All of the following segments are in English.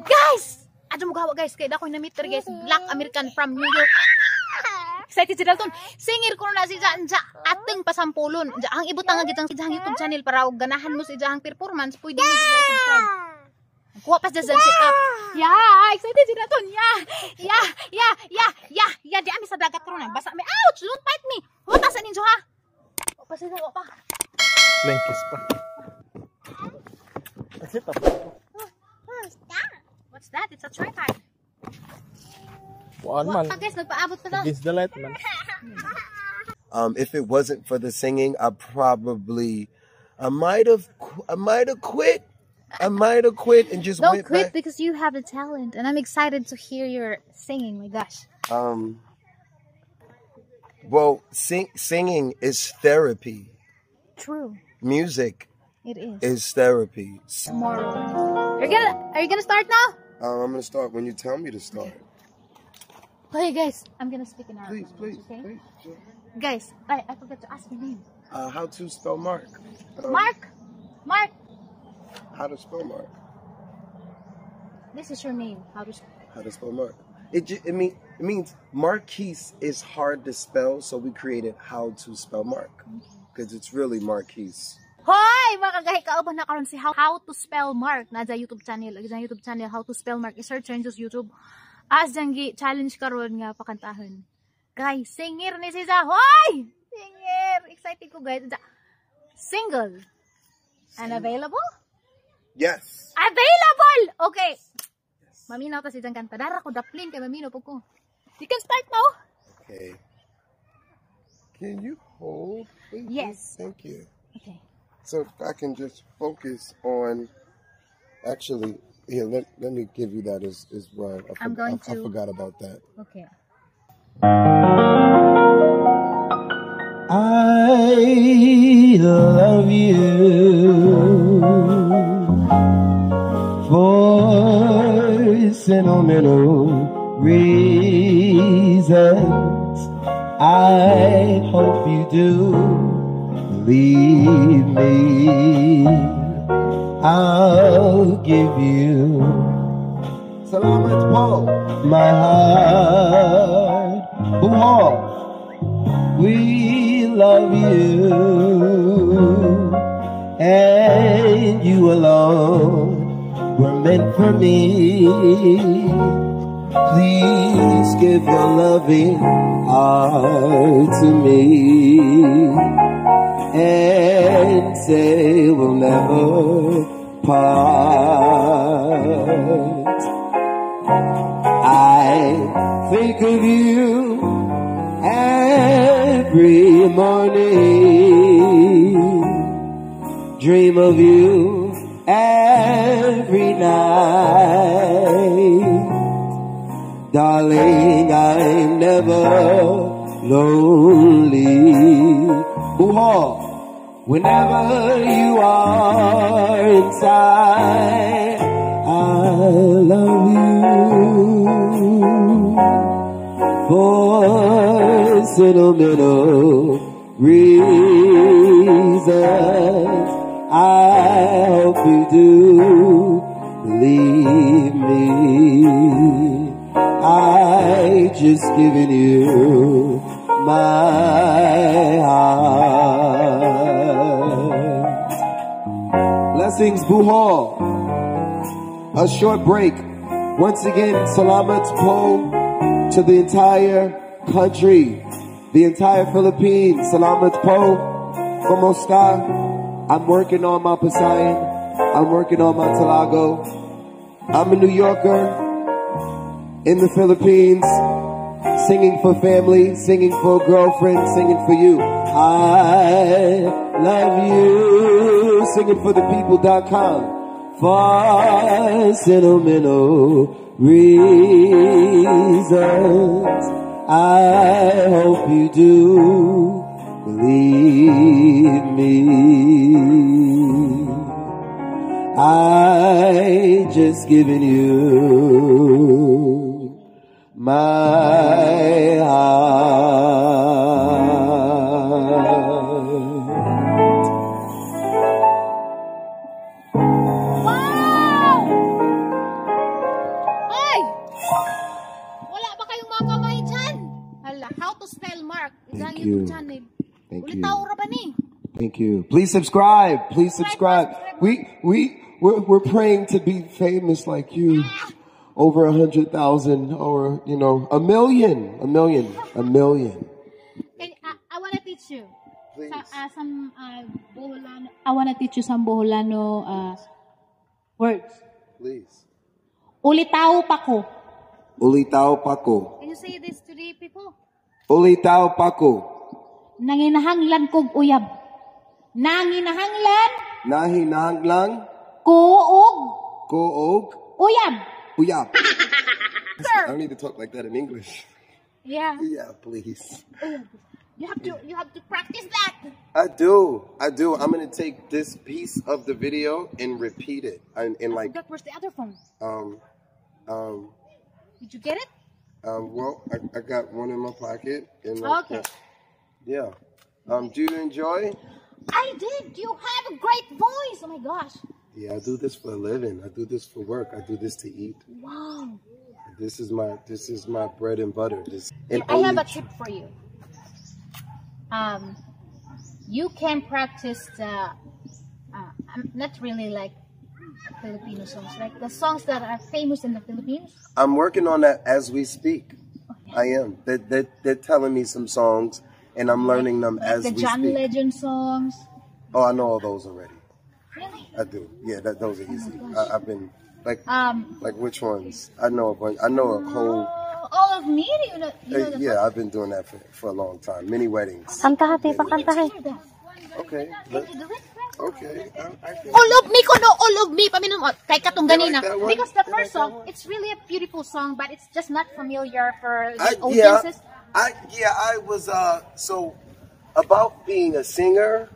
Guys! Adyo mo gawa guys, kaya ako'y na-meet guys, Black American from New York. Excited si Dalton. Singir ko na si Jan sa ating pasampulon. Ang ibutang nga gitang sa YouTube channel para ganahan mo sa ijahang performance, pwede mo sa subscribe. Kuha pa sa sit up. Yeah, excited si Dalton. Yeah. Di ami sa dagat karon na. Basa mi. Ouch! Don't bite me. Wata sa ninyo ha. O pa sila, o pa. Blankets pa. That's it. What's that? What's that? It's a tripod. One man. Guys, nagpaabot pa daw. Against the light man. If it wasn't for the singing, I might have quit. I might have quit and just Don't went quit back. because you have the talent, and I'm excited to hear your singing. My gosh. Well, singing is therapy. True. Music It is therapy. Tomorrow. Are you gonna start now? I'm gonna start when you tell me to start. Okay, guys, I'm gonna speak in Arabic. Please. Guys, I forgot to ask your name. How to spell Mark? Mark. How to spell Mark? This is your name. How to spell Mark? It means Marquise is hard to spell, so we created how to spell Mark because it's really Marquise. Hoy! Mga kagahi kauban na karon si how to spell Mark na sa YouTube channel. Sa YouTube channel how to spell Mark. I-search nyo sa YouTube. As jangi challenge karon nga pakantahon. Guys, singir ni siya. Hoy! Singir! Excited ko guys. Single. And available? Yes. Available! Okay. Maminaw ta si Jang kanta. Dara ko daplin kay maminaw po ko. You can start now. Okay. Can you hold, please? Yes. Thank you. Okay. So if I can just focus on, actually, here, let me give you that as well. I forgot about that. Okay. I love you for sentimental reasons. I hope you do. Believe me, I'll give you Salamat po, my heart. Buhol, we love you, and you alone were meant for me. Please give your loving heart to me, and say we'll never part. I think of you every morning, dream of you every night. Darling, I'm never lonely. Whenever you are inside, I love you for sentimental reasons. I hope you do believe me. I just given you my heart. Blessings, Buhol. A short break. Once again, salamat po to the entire country, the entire Philippines. Salamat po. Kumusta? I'm working on my Pasayan. I'm working on my Talago. I'm a New Yorker in the Philippines, singing for family, singing for a girlfriend, singing for you. I love you. Singing for the people.com. For sentimental reasons, I hope you do believe me. I just given you my heart. Sa Thank YouTube you. channel. Thank Ulit you. tao ra ba ni? Thank you. Please subscribe. Please subscribe. We're praying to be famous like you. Over 100,000 or, you know, a million. Okay, I wanna teach you. Please. Some Boholano. I wanna teach you some Boholano words. Please. Ulitaw pa ko. Ulitaw pako. Can you say this to the people? Ulitaw pako. Nanginahanglan kog uyab. Nanginahanglan Nahinahanglang koog koog uyab. uyab. Sir. I don't need to talk like that in English. Yeah. Yeah, please. You have to practice that. I do. I'm gonna take this piece of the video and repeat it. And like, Where's the other phone? um, Did you get it? well, I got one in my pocket. And Okay. yeah. Do you enjoy? I did. You have a great voice. Oh my gosh. Yeah, I do this for a living. I do this for work. I do this to eat. Wow. This is my bread and butter. I have a tip for you. You can practice the not really like Filipino songs, like the songs that are famous in the Philippines. I'm working on that as we speak. I am. They're telling me some songs, and I'm learning them Like as the we John speak. Legend songs. Oh, I know all those already. Really? I do. Yeah, those are easy. gosh. I've been like which ones? I know a bunch. I know a whole. All of me, you know the Yeah, I've been doing that for a long time. Many weddings. Kantahati pa kantahin. Okay. Can you do it? Okay. I can. All of me kono, all of me paminum kay katong You like ganina. that one? Because the You first like that song, one? it's really a beautiful song, but it's just not familiar for the Yeah. audiences. I was so about being a singer.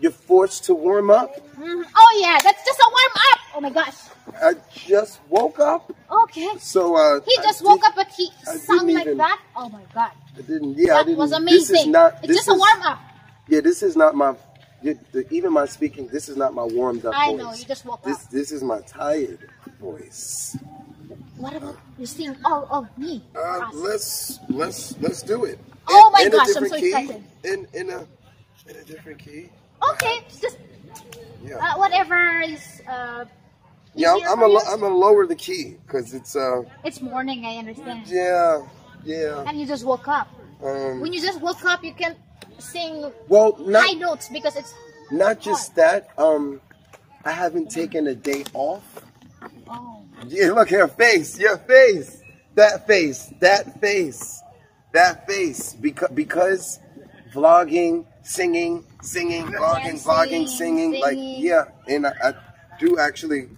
You're forced to warm up. Oh yeah, that's just a warm up. Oh my gosh. I just woke up, Okay. so He just woke up, but he I sung didn't like even- that. Oh my god. I didn't. Yeah, I That didn't. was This is amazing. not. It's This just a is, warm up. Yeah, this is not my. Even my speaking. This is not my warmed up I voice. know, you just woke This up. this is my tired voice. What about you sing all of me? Let's do it. Oh my in a gosh, I'm different so key. excited. In a different key. Okay, just Yeah. whatever is Yeah, easier I'm for you. gonna lower the key because it's It's morning, I understand. yeah. And you just woke up. When you just woke up, you can sing Well, high notes because it's not just that. I haven't taken a day off. oh. Yeah, look your face, that face. Because vlogging, singing, vlogging, Dancing, singing. Like singing. yeah, and I do actually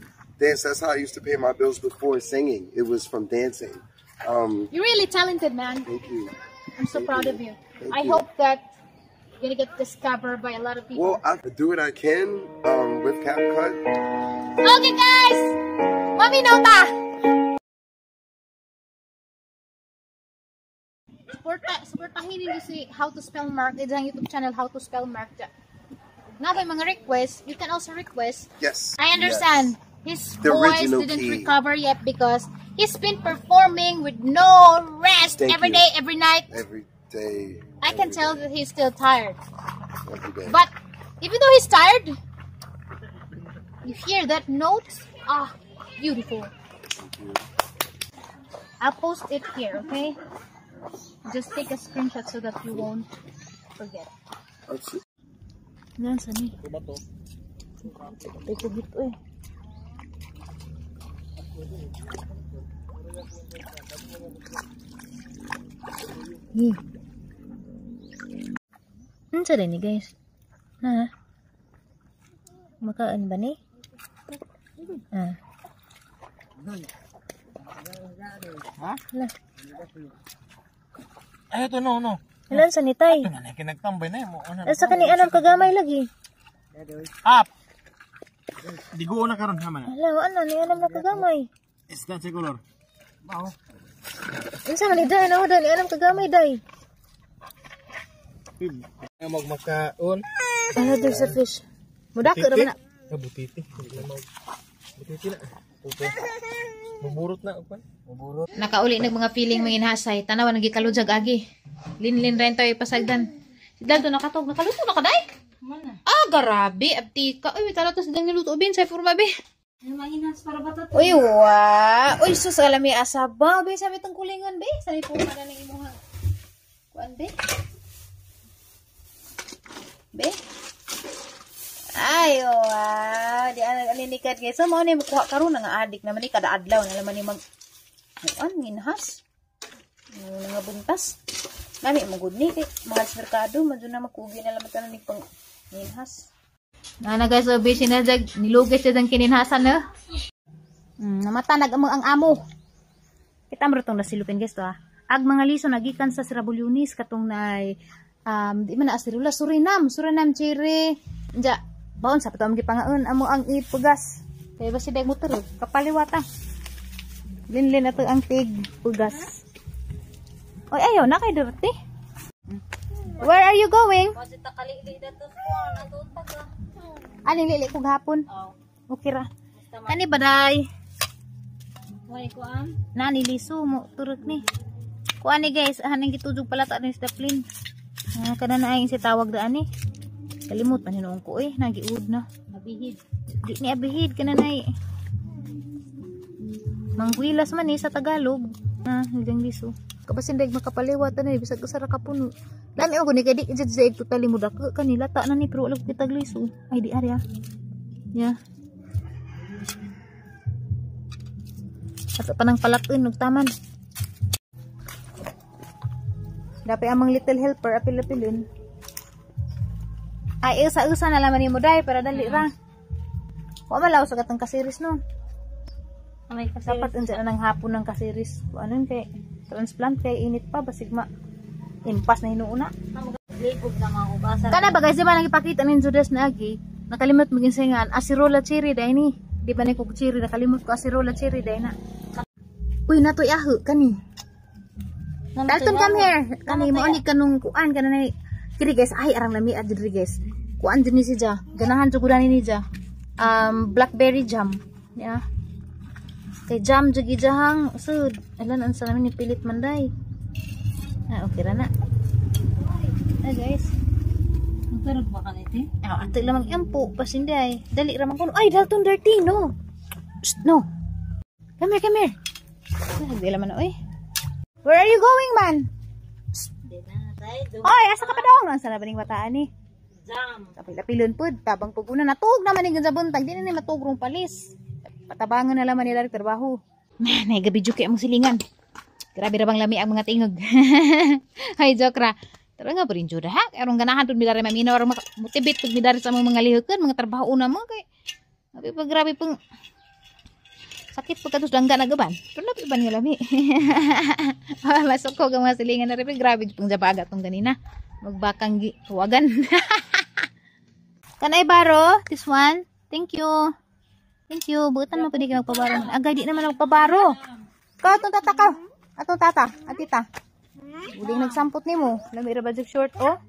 dance. That's how I used to pay my bills before singing. It was from dancing. You're really talented, man. Thank you. I'm so proud of you. Thank I you. hope that you're gonna get discovered by a lot of people. Well, I do what I can with CapCut. Okay, guys! Mami Nota! Supportahin ninyo si How to Spell Mark. It's ang YouTube channel, How to Spell Mark. Now, may mga requests. You can also request. Yes. I understand. Yes. His The voice original didn't key. recover yet because he's been performing with no rest Thank every you. day, every night. Every day. I can every tell day, that he's still tired. every day. But even though he's tired, you hear that note? Ah, beautiful. I'll post it here, okay? Just take a screenshot so that you won't forget. Yan, sani. Ito dito eh. Ano sa rin ni guys? Ha? Makaan ba ni? Ah. Ha? Hala. Ay, ito no. Ilan sa nitay? Ito na, kinagtambay na mo. Sa kani anam kagamay lagi. Up! Digo na karon ha man. Hala, ano ni anam na kagamay? Isda sa color. Bao. Unsa man ni day na ni anam kagamay day? Magmakaon. Ano din sa fish? Mudak ra man na. Kabutiti. Buti na. Buburot na upan. Buburot. Nakauli nag mga feeling manginhasay. Tanawa nagikalujag agi. Linlin rin tayo pasagdan. Sidal to nakatog. Nakaluto na ka, day? Ah, garabi. Abtika. Uy, tala to sidang niluto. Ubin, say forma, be. Manginas para bata. Uy, wa. Uy, sus, alami asaba. Be, sabi itong kulingan, be. Sabi po na ng imuha. Kuan, be. Be. Ay, wow. Di alinikat guys. So, mo ni makuha karon nga adik naman ni kada adlaw na naman ni mag kuan nginhas. Nga buntas. Nami mo gud ni kay mahal sa merkado man na makugi na laman tanan ni pang nginhas. Na guys, so busy na jag nilugis sa dang kininhasan na. Namatanag ang amo. Kita mo tong nasilupin guys to ha. Ag mga liso nagikan sa Sirabulyonis katong nay di man na asirula Surinam chiri. Ja baon sa patong gipangaon amo ang ipugas. Kay ba si dag motor kapaliwata. Linlin ato ang tig pugas. Oy ayo na kay dirty. Where are you going? Ani lili ko gahapon. Okay ra. Ani baday. Why ko am? Nani liso mo turok ni. Kuan ni guys, haning gitudog pala ta ni Steplin. Kana na ayon si tawag daan ni. Kalimot man hinuon ko nagiud na. Abihid. Di ni abihid kana nay. Mangwilas man ni sa Tagalog. Higang liso. Kabasin dag makapaliwat na bisag usara ka puno. Lami ako ni kay di jud sa totally mo dako kanila ta na ni pero wala kitag liso. Ay di arya. Ya. Asa pa nang palaton og taman. Dapat amang little helper apil-apilin. Ay, isa-isa na laman ni mo day para dali ra. Wa malaw sa katong kasiris no. Amay kasi. Dapat unsa na ng hapon ng kasiris. Ano kay transplant kay init pa basig ma impas na hinuuna. Libog na mga ubasa. Kana ba guys, di ba nang ipakita nin Judas na agi? Nakalimot maging singan asirola cherry day ni. Di ba ni kog cherry nakalimot ko asirola cherry day na. Uy natoy ahu kani. Dalton come here. Kani mo ani kanung kuan kana nay. Kiri guys, ay arang lami adri guys. Kuan din ni siya. Ganahan jud gudani ni siya. Blackberry jam. Ya. Kay jam jud gijahang sud. Alan ang sa namin ni pilit manday. Okay ra na. Guys. Ang turog ba kaniti? Ato lamang ampo pasinday. Dali ra man kuno. Ay Dalton dirty no. Psst, no. Come here. Dali laman na oy. Where are you going man? Di na tayo. Oy, asa ka pa daw? Nang sana baning bataan ni. Jam. Kapilapilon pud, tabang puguna natug naman ni sa buntag, di na ni matugrong palis. Patabangan na laman nila trabaho. Nay gabi juke among silingan. Grabe ra bang lami ang mga tingog. Hay joke ra. Tara nga pud injuda ha. Arong ganahan pud midare mamina or motivate pud midare sa mga lihokon, mga trabaho na mo kay. Abi pa grabe pang sakit pag katus langga na gaban. Pero napit ba niya lami? Masok ko ang mga silingan na rin. Grabe pang jabaga itong ganina. Magbakang huwagan. Kanay baro? This one? Thank you. Thank you. Butan mo pwede ka magpabaro. Agay di naman magpabaro. Ikaw itong tata ka. Atong tata. Atita. Huling nagsampot ni mo. Lamira ba short oh?